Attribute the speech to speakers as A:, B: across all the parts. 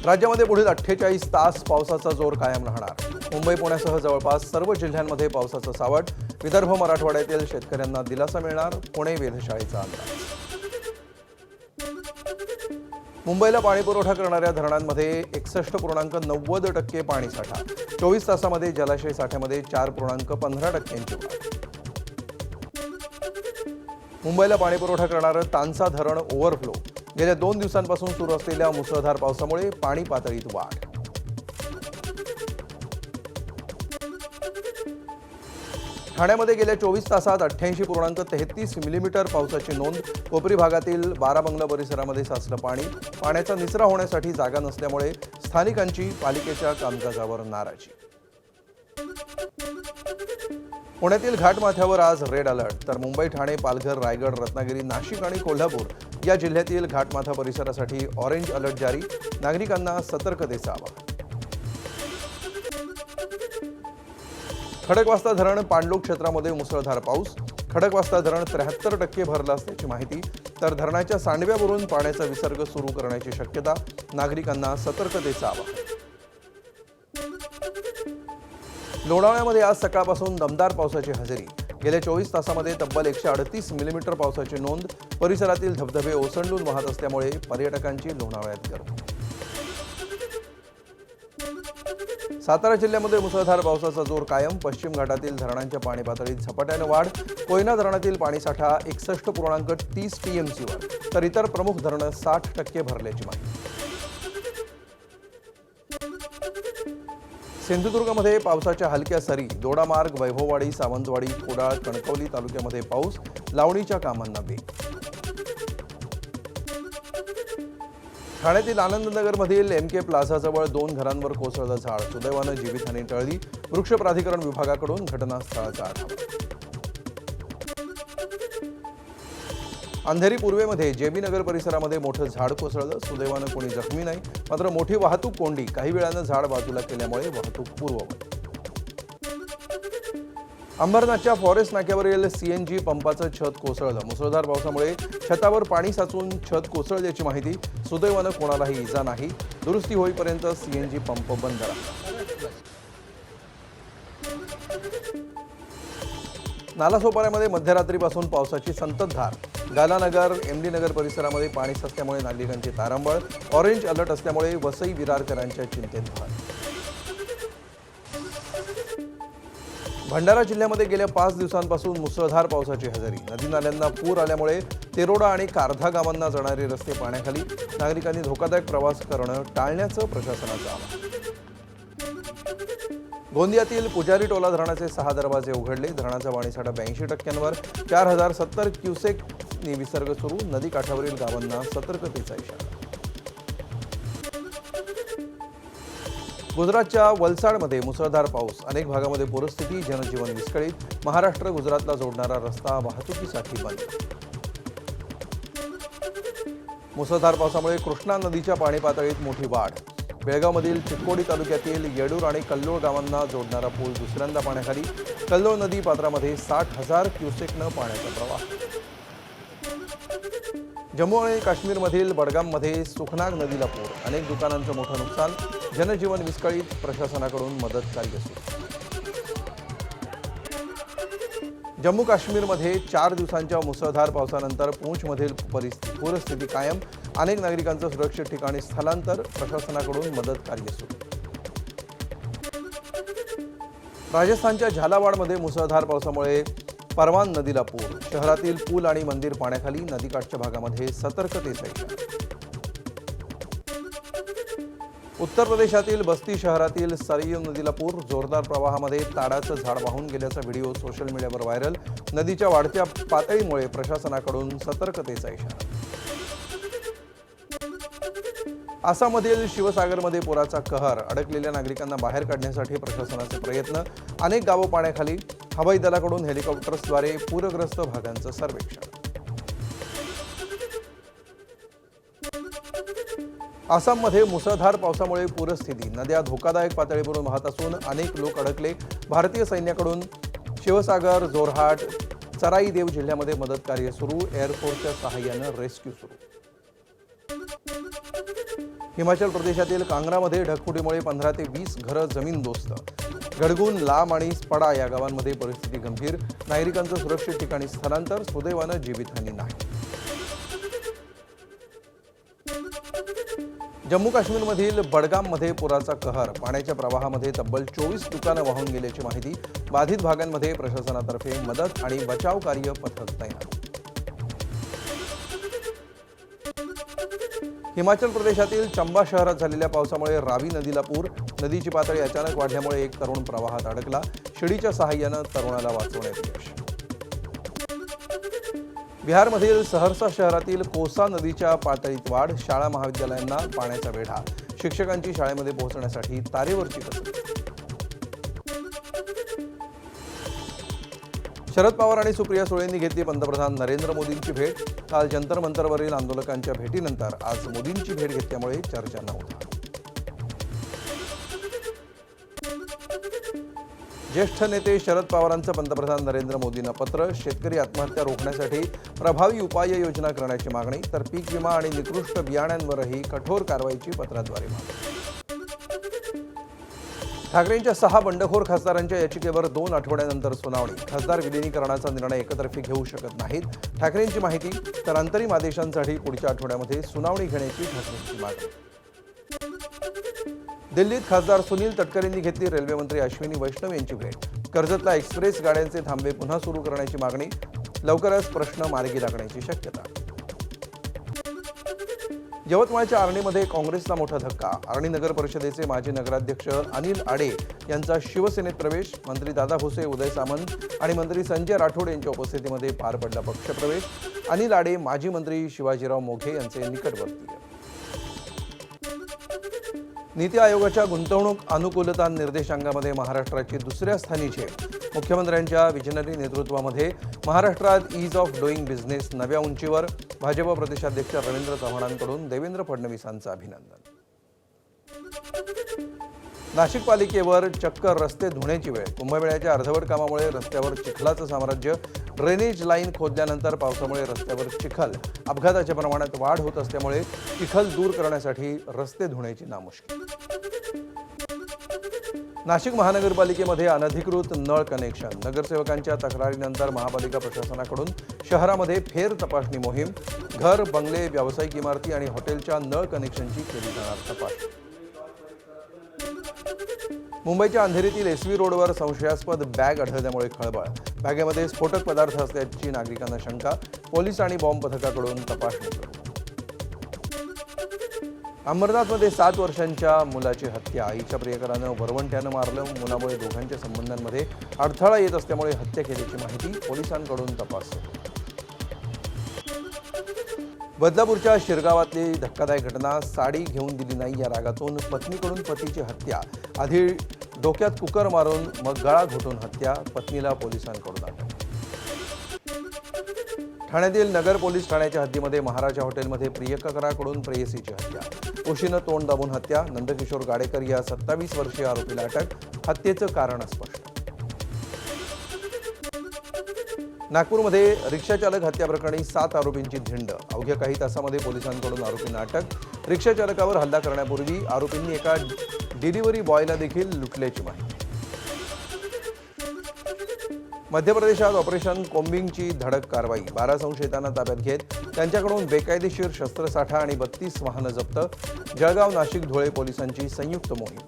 A: राज्यामध्ये पुढील 48 तास पावसाचा जोर कायम राहणार। मुंबई पुण्यासह जवळपास सर्व जिल्ह्यांमध्ये पावसाचं सावट। विदर्भ मराठवाड्यातील शेतकऱ्यांना दिलासा मिळणार, पुणे वेधशाळेचा अंदाज। मुंबईला पाणीपुरवठा करणाऱ्या धरणांमध्ये 61.90% पाणीसाठा। 24 तासामध्ये जलाशय साठ्यामध्ये 4.15%ची वाढ। मुंबईला पाणीपुरवठा करणारं तानसा धरण ओव्हरफ्लो। गेल्या 2 दिवसांपासून सुरू असलेल्या मुसळधार पावसामुळे पाणी पातळीत वाढ। ठाण्यामध्ये गेल्या 24 तासात 88.33 मिलीमीटर पावसाची नोंद। कोपरी भागातील 12 बंगला परिसरामध्ये साचलं पाणी। पाण्याचा निचरा होण्यासाठी जागा नसल्यामुळे स्थानिकांची पालिकेच्या कामकाजावर नाराजी। पुण्यातील घाटमाथ्यावर आज रेड अलर्ट, तर मुंबई, ठाणे, पालघर, रायगड, रत्नागिरी, नाशिक आणि कोल्हापूर या जिल्ह्यातील घाटमाथा परिसरासाठी ऑरेंज अलर्ट जारी। नागरिकांना सतर्कतेचा आवाहन। खडकवासला धरण पाणलोट क्षेत्रामध्ये मुसळधार पाऊस। खडकवासला धरण 73% भरलं असल्याची माहिती, तर धरणाच्या सांडव्यावरून पाण्याचा विसर्ग सुरू करण्याची शक्यता। नागरिकांना सतर्कतेचा आवाहन। लोणावळ्यामध्ये आज सकाळपासून दमदार पावसाची हजेरी। गेल्या 24 तासामध्ये तब्बल 138 मिलीमीटर पावसाची नोंद। परिसरातील धबधबे ओसंडून वाहत असल्यामुळे पर्यटकांची लोणावळ्यात गर्दी। सातारा जिल्ह्यामध्ये मुसळधार पावसाचा जोर कायम। पश्चिम घाटातील धरणांच्या पाणी पातळीत झपाट्याने वाढ। कोयना धरणातील पाणीसाठा 61.30 टीएमसीवर, तर इतर प्रमुख धरणं 60% भरल्याची माहिती। सिंधुदुर्गमध्ये पावसाच्या हलक्या सरी। दोडामार्ग, वैभववाडी, सावंतवाडी, कुडाळ, कणकवली तालुक्यामध्ये पाऊस। लावणीच्या कामांना वेग। ठाण्यातील आनंदनगरमधील एमके प्लाझाजवळ 2 घरांवर कोसळलं झाड। सुदैवानं जीवितहानी टळली। वृक्ष प्राधिकरण विभागाकडून घटनास्थळाचा आढावा। अंधेरी पूर्वेमध्ये जेबी नगर परिसरामध्ये मोठं झाड कोसळलं। सुदैवानं कोणी जखमी नाही, मात्र मोठी वाहतूक कोंडी। काही वेळानं झाड बाजूला केल्यामुळे वाहतूक पूर्ववत। अंबरनाथच्या फॉरेस्ट नाक्यावरील सीएनजी पंपाचं छत कोसळलं। मुसळधार पावसामुळे छतावर पाणी साचून छत कोसळल्याची माहिती। सुदैवानं कोणालाही इजा नाही। दुरुस्ती होईपर्यंत सीएनजी पंप बंद राहणार। नालासोपाऱ्यामध्ये मध्यरात्रीपासून पावसाची संततधार। गालानगर, एमडी नगर परिसरामध्ये पाणी साचल्यामुळे नागरिकांची तारांबळ। ऑरेंज अलर्ट असल्यामुळे वसई विरारकरांच्या चिंतेत भर। भंडारा जिल्ह्यामध्ये गेल्या 5 दिवसांपासून मुसळधार पावसाची हजेरी। नदी नाल्यांना पूर आल्यामुळे तेरोडा आणि कारधा गावांना जाणारे रस्ते पाण्याखाली। नागरिकांनी धोकादायक प्रवास करणं टाळण्याचं प्रशासनाचं आवाहन। गोंदियातील पुजारी टोला धरणाचे 6 दरवाजे उघडले। धरणाचा पाणीसाठा 82%वर। 4070 क्युसेकनी विसर्ग सुरू। नदी काठावरील गावांना सतर्कतेचा इशारा। गुजरातच्या वलसाडमध्ये मुसळधार पाऊस। अनेक भागामध्ये पूरस्थिती, जनजीवन विस्कळीत। महाराष्ट्र गुजरातला जोडणारा रस्ता वाहतुकीसाठी बंद। मुसळधार पावसामुळे कृष्णा नदीच्या पाणी पातळीत मोठी वाढ। बेळगावमधील चिक्कोडी तालुक्यातील येडूर आणि कल्लोळ गावांना जोडणारा पूल दुसऱ्यांदा पाण्याखाली। कल्लोळ नदी पात्रामध्ये 60,000 क्युसेकनं पाण्याचा प्रवाह। जम्मू आणि काश्मीरमधील बडगाममध्ये सुखनाग नदीला पूर। अनेक दुकानांचं मोठं नुकसान। जनजीवन विस्कळीत। प्रशासनाकडून मदत कार्य सुरू। जम्मू काश्मीरमध्ये 4 दिवसांच्या मुसळधार पावसानंतर पूंछमधील पूरस्थिती कायम। अनेक नागरिकांचं सुरक्षित ठिकाणी स्थलांतर। प्रशासनाकडून मदत कार्य सुरू। राजस्थानच्या झालावाडमध्ये मुसळधार पावसामुळे परवान नदीला पूर। शहरातील पूल आणि मंदिर पाण्याखाली। नदीकाठच्या भागामध्ये सतर्कतेचा इशारा। उत्तर प्रदेशातील बस्ती शहरातील सरयू नदीला पूर। जोरदार प्रवाहामध्ये ताडाचं झाड वाहून गेल्याचा व्हिडिओ सोशल मीडियावर व्हायरल। नदीच्या वाढत्या पातळीमुळे प्रशासनाकडून सतर्कतेचा इशारा। आसाममधील शिवसागरमध्ये पुराचा कहर। अडकलेल्या नागरिकांना बाहेर काढण्यासाठी प्रशासनाचे प्रयत्न। अनेक गावं पाण्याखाली। हवाई दलाकडून हेलिकॉप्टर्सद्वारे पूरग्रस्त भागांचं सर्वेक्षण। आसाममध्ये मुसळधार पावसामुळे पूरस्थिती। नद्या धोकादायक पातळीवरून वाहत असून अनेक लोक अडकले। भारतीय सैन्याकडून शिवसागर, जोरहाट, चराईदेव जिल्ह्यामध्ये मदत कार्य सुरू। एअरफोर्सच्या सहाय्यानं रेस्क्यू सुरू। हिमाचल प्रदेशातील कांगरामध्ये ढगफुटीमुळे 15 ते 20 घरं जमीनदोस्त. गडगुन, लाम आणि स्पडा या गावांमध्ये परिस्थिती गंभीर. नागरिकांचं सुरक्षित ठिकाणी स्थलांतर. सुदैवानं जीवितहानी नाही. जम्मू काश्मीरमधील बडगाममध्ये पुराचा कहर. पाण्याच्या प्रवाहामध्ये तब्बल 24 दुकानं वाहून गेल्याची माहिती. बाधित भागांमध्ये प्रशासनातर्फे मदत आणि बचाव कार्य पथक तैनात. हिमाचल प्रदेशातील चंबा शहरात झालेल्या पावसामुळे रावी नदीला पूर. नदीची पातळी अचानक वाढल्यामुळे एक तरुण प्रवाहात अडकला. शिडीच्या सहाय्यानं तरुणाला वाचवण्यात यश. बिहारमधील सहरसा शहरातील कोसा नदीच्या पातळीत वाढ. शाळा महाविद्यालयांना पाण्याचा वेढा. शिक्षकांची शाळेमध्ये पोहोचण्यासाठी तारेवरची कसरत. शरद पवार आणि सुप्रिया सुळेंनी घेतली पंतप्रधान नरेंद्र मोदींची भेट. काल जंतर मंतरवरील आंदोलकांच्या भेटीनंतर आज मोदींची भेट घेतल्यामुळे चर्चा नव्हती. ज्येष्ठ नेते शरद पवारांचं पंतप्रधान नरेंद्र मोदींना पत्र. शेतकरी आत्महत्या रोखण्यासाठी प्रभावी उपाययोजना करण्याची मागणी. तर पीक विमा आणि निकृष्ट बियाण्यांवरही कठोर कारवाईची पत्राद्वारे मागणी. ठाकरेंच्या 6 बंडखोर खासदारांच्या याचिकेवर 2 आठवड्यानंतर सुनावणी. खासदार विलिनीकरणाचा निर्णय एकतर्फी घेऊ शकत नाहीत, ठाकरेंची माहिती. तर अंतरिम आदेशांसाठी पुढच्या आठवड्यामध्ये सुनावणी घेण्याची ठाकरेंची मागणी. दिल्लीत खासदार सुनील तटकरेंनी घेतली रेल्वेमंत्री अश्विनी वैष्णव यांची भेट. कर्जतला एक्सप्रेस गाड्यांचे थांबे पुन्हा सुरू करण्याची मागणी. लवकरच प्रश्न मार्गी लागण्याची शक्यता. यवतमाळच्या आर्णीमध्ये काँग्रेसला मोठा धक्का. आर्णी नगर परिषदेचे माजी नगराध्यक्ष अनिल आडे यांचा शिवसेनेत प्रवेश. मंत्री दादा भुसे, उदय सामंत आणि मंत्री संजय राठोड यांच्या उपस्थितीमध्ये पार पडला पक्षप्रवेश. अनिल आडे माजी मंत्री शिवाजीराव मोघे यांचे निकटवर्तीय. नीती आयोगाच्या गुंतवणूक अनुकूलता निर्देशांकामध्ये महाराष्ट्राची दुसऱ्या स्थानी झेप. मुख्यमंत्र्यांच्या विजनरी नेतृत्वामध्ये महाराष्ट्रात ईज ऑफ डुईंग बिझनेस नव्या उंचीवर. भाजप प्रदेशाध्यक्ष रवींद्र चव्हाणांकडून देवेंद्र फडणवीसांचं अभिनंदन. नाशिक पालिकेवर चक्क रस्ते धुण्याची वेळ. कुंभमेळ्याच्या अर्धवट कामामुळे रस्त्यावर चिखलाचं साम्राज्य. ड्रेनेज लाईन खोदल्यानंतर पावसामुळे रस्त्यावर चिखल. अपघाताच्या प्रमाणात वाढ होत असल्यामुळे चिखल दूर करण्यासाठी रस्ते धुण्याची नामुष्की. नाशिक महानगरपालिकेमध्ये अनधिकृत नळ कनेक्शन. नगरसेवकांच्या तक्रारीनंतर महापालिका प्रशासनाकडून शहरामध्ये फेर तपासणी मोहीम. घर, बंगले, व्यावसायिक इमारती आणि हॉटेलच्या नळ कनेक्शनची केली जाणार तपासणी. मुंबईच्या अंधेरीतील एसवी रोडवर संशयास्पद बॅग आढळल्यामुळे खळबळ. बॅगेमध्ये स्फोटक पदार्थ असल्याची नागरिकांना शंका. पोलीस आणि बॉम्ब पथकाकडून तपासणी सुरू. अंबरनाथमध्ये 7 वर्षांच्या मुलाची हत्या. आईच्या प्रियकरानं वरवंट्यानं मारलं. मुलामुळे दोघांच्या संबंधांमध्ये अडथळा येत असल्यामुळे हत्या केल्याची माहिती. पोलिसांकडून तपास. बदलापूरच्या शिरगावातली धक्कादायक घटना. साडी घेऊन दिली नाही या रागातून पत्नीकडून पतीची हत्या. आधी डोक्यात कुकर मारून मग गळा घोटून हत्या. पत्नीला पोलिसांकडून अटक. ठाण्यातील नगर पोलीस ठाण्याच्या हद्दीमध्ये महाराजा हॉटेलमध्ये प्रियकराकडून प्रेयसीची हत्या. उशीनं तोंड दाबून हत्या. नंदकिशोर गाडेकर या 27 वर्षीय आरोपीला अटक. हत्येचं कारण अस्पष्ट. नागपूरमध्ये रिक्षाचालक हत्याप्रकरणी 7 आरोपींची धिंड. अवघ्या काही तासामध्ये पोलिसांकडून आरोपींना अटक. रिक्षाचालकावर हल्ला करण्यापूर्वी आरोपींनी एका डिलिव्हरी बॉयला देखील लुटल्याची माहिती. मध्य प्रदेशात ऑपरेशन कोम्बिंगची धडक कारवाई. 12 संशयितांना ताब्यात घेत त्यांच्याकडून बेकायदेशीर शस्त्रसाठा आणि 32 वाहनं जप्त. जळगाव, नाशिक, धुळे पोलिसांची संयुक्त मोहीम.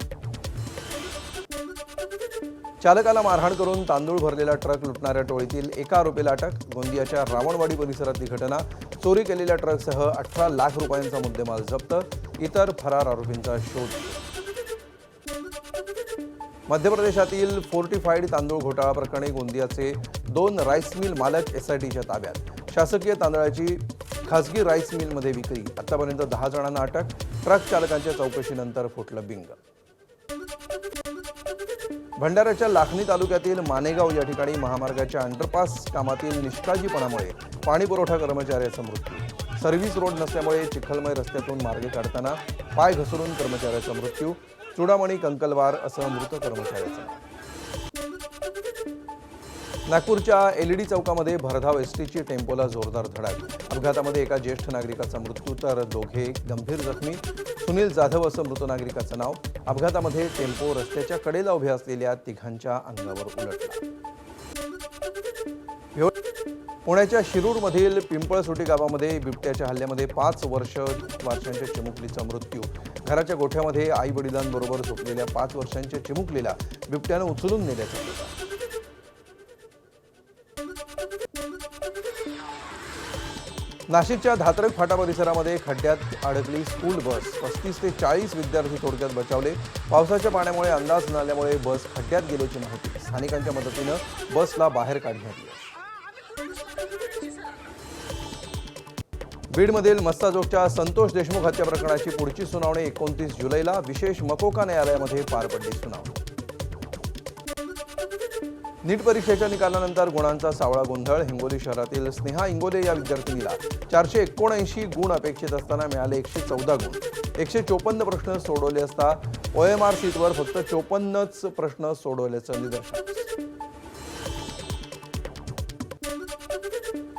A: चालकाला मारहाण करून तांदूळ भरलेला ट्रक लुटणाऱ्या टोळीतील एका आरोपीला अटक. गोंदियाच्या रावणवाडी परिसरातली घटना. चोरी केलेल्या ट्रकसह 18 लाख रुपयांचा मुद्देमाल जप्त. इतर फरार आरोपींचा शोध. मध्य प्रदेशातील फोर्टिफाईड तांदूळ घोटाळा प्रकरणी गोंदियाचे 2 राईस मिल मालक एसआयटीच्या ताब्यात. शासकीय तांदळाची खासगी राईस मिलमध्ये विक्री. आतापर्यंत 10 जणांना अटक. ट्रक चालकांच्या चौकशीनंतर फुटलं बिंग. भंडाऱ्याच्या लाखनी तालुक्यातील मानेगाव या ठिकाणी महामार्गाच्या अंडरपास कामातील निष्काळजीपणामुळे पाणी पुरवठा कर्मचाऱ्याचा मृत्यू. सर्व्हिस रोड नसल्यामुळे चिखलमय रस्त्यातून मार्ग काढताना पाय घसरून कर्मचाऱ्याचा मृत्यू. चुडामणी कंकलवार असं मृत कर्मचाऱ्याचं. नागपूरच्या एलईडी चौकामध्ये भरधाव एसटीची टेम्पोला जोरदार धडक। अपघातामध्ये एका ज्येष्ठ नागरिकाचा मृत्यू तर दोघे गंभीर जखमी। सुनील जाधव असं मृत नागरिकाचं नाव। अपघातामध्ये टेम्पो रस्त्याच्या कडेला उभ्या असलेल्या तिघांच्या अंगावर उलटला। पुण्याच्या शिरूरमधील पिंपळसोटी गावामध्ये बिबट्याच्या हल्ल्यामध्ये 5 वर्षांच्या चिमुकलीचा मृत्यू। घराच्या गोठ्यामध्ये आई वडिलांबरोबर झोपलेल्या 5 वर्षांच्या चिमुकलीला बिबट्यानं उचलून नेल्याचं प्रकार। नाशिकच्या धात्रक फाटा परिसरामध्ये खड्ड्यात अडकली स्कूल बस। 35 ते 40 विद्यार्थी थोडक्यात बचावले। पावसाच्या पाण्यामुळे अंदाज न आल्यामुळे बस खड्ड्यात गेल्याची माहिती। स्थानिकांच्या मदतीनं बसला बाहेर काढण्यात आलं। बीडमधील मस्ताजोगच्या संतोष देशमुख हत्या प्रकरणाची पुढची सुनावणी 29 जुलैला विशेष मकोका न्यायालयामध्ये पार पडली। सुनावणी नीट परीक्षेच्या निकालानंतर गुणांचा सावळा गोंधळ। हिंगोली शहरातील स्नेहा इंगोले या विद्यार्थिनीला 479 गुण अपेक्षित असताना मिळाले 114 गुण। 154 प्रश्न सोडवले असता OMR सीटवर फक्त 54च प्रश्न सोडवल्याचं निदर्शनास।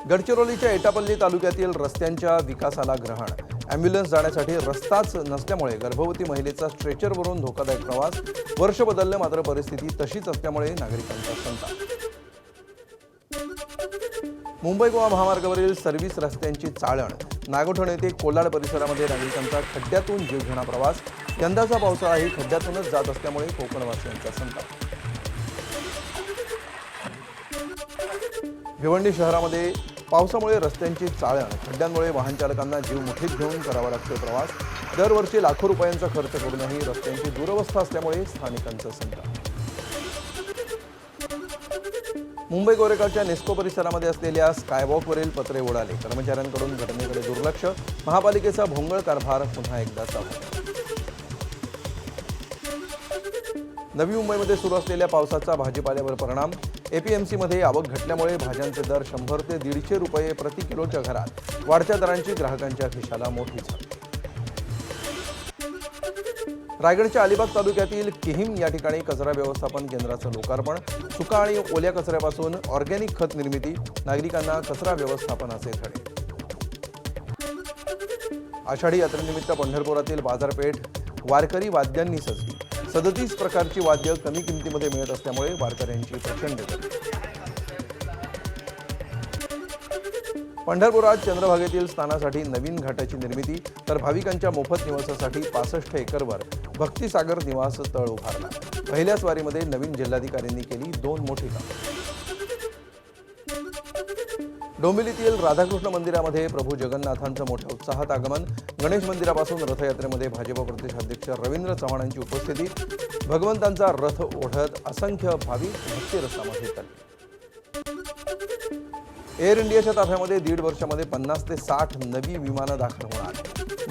A: गडचिरोलीच्या एटापल्ली तालुक्यातील रस्त्यांच्या विकासाला ग्रहण। ॲम्ब्युलन्स जाण्यासाठी रस्ताच नसल्यामुळे गर्भवती महिलेचा स्ट्रेचरवरून धोकादायक प्रवास। वर्ष बदललं मात्र परिस्थिती तशीच असल्यामुळे नागरिकांचा संताप। मुंबई गोवा महामार्गावरील सर्व्हिस रस्त्यांची चाळण। नागोठण येथे कोलाड परिसरामध्ये नागरिकांचा खड्ड्यातून जीवघेणा प्रवास। यंदाचा पावसाळाही खड्ड्यातूनच जात असल्यामुळे कोकणवासियांचा संताप। भिवंडी शहरामध्ये पावसामुळे रस्त्यांची चाळण। खड्ड्यांमुळे वाहन चालकांना जीव मुठीत घेऊन करावा लागतो प्रवास। दरवर्षी लाखो रुपयांचा खर्च करूनही रस्त्यांची दुरवस्था असल्यामुळे स्थानिकांचा संताप। मुंबई गोरेगावच्या नेस्को परिसरामध्ये असलेल्या स्कायवॉकवरील पत्रे उडाले। कर्मचाऱ्यांकडून घटनेकडे दुर्लक्ष। महापालिकेचा भोंगळ कारभार पुन्हा एकदा चालू। नवी मुंबईमध्ये सुरू असलेल्या पावसाचा भाजीपाल्यावर परिणाम। APMCमध्ये आवक घटल्यामुळे भाज्यांचे दर 100 ते 150 रुपये प्रति किलोच्या घरात। वाढत्या दरांची ग्राहकांच्या खिशाला मोठी झळ। रायगडच्या अलिबाग तालुक्यातील किहिम या ठिकाणी कचरा व्यवस्थापन केंद्राचं लोकार्पण। सुका आणि ओल्या कचऱ्यापासून ऑर्गॅनिक खत निर्मिती। नागरिकांना कचरा व्यवस्थापनाचे धडे। आषाढी यात्रेनिमित्त पंढरपुरातील बाजारपेठ वारकरी वाद्यांनी सजली। 37 प्रकारची वाद्य कमी किमतीमध्ये मिळत असल्यामुळे वारकऱ्यांची प्रचंड गर्दी। पंढरपुरात चंद्रभागेतील स्नानासाठी नवीन घाटाची निर्मिती तर भाविकांच्या मोफत निवासासाठी 65 एकरवर भक्तिसागर निवास तळ उभारला। पहिल्याच वारीमध्ये नवीन जिल्हाधिकाऱ्यांनी केली 2 मोठी कामं। डोंबिवलीतील राधाकृष्ण मंदिरामध्ये प्रभू जगन्नाथांचं मोठ्या उत्साहात आगमन। गणेश मंदिरापासून रथयात्रेमध्ये भाजप प्रदेशाध्यक्ष रवींद्र चव्हाणांची उपस्थिती। भगवंतांचा रथ ओढत असंख्य भाविक भक्तिरसामध्ये तरले। एअर इंडियाच्या ताफ्यामध्ये 1.5 वर्षामध्ये 50 ते 60 नवी विमानं दाखल होणार।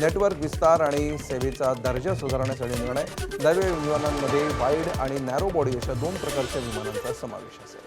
A: नेटवर्क विस्तार आणि सेवेचा दर्जा सुधारण्यासाठी निर्णय। नव्या विमानांमध्ये वाईड आणि नॅरो बॉडी अशा 2 प्रकारच्या विमानांचा समावेश असेल।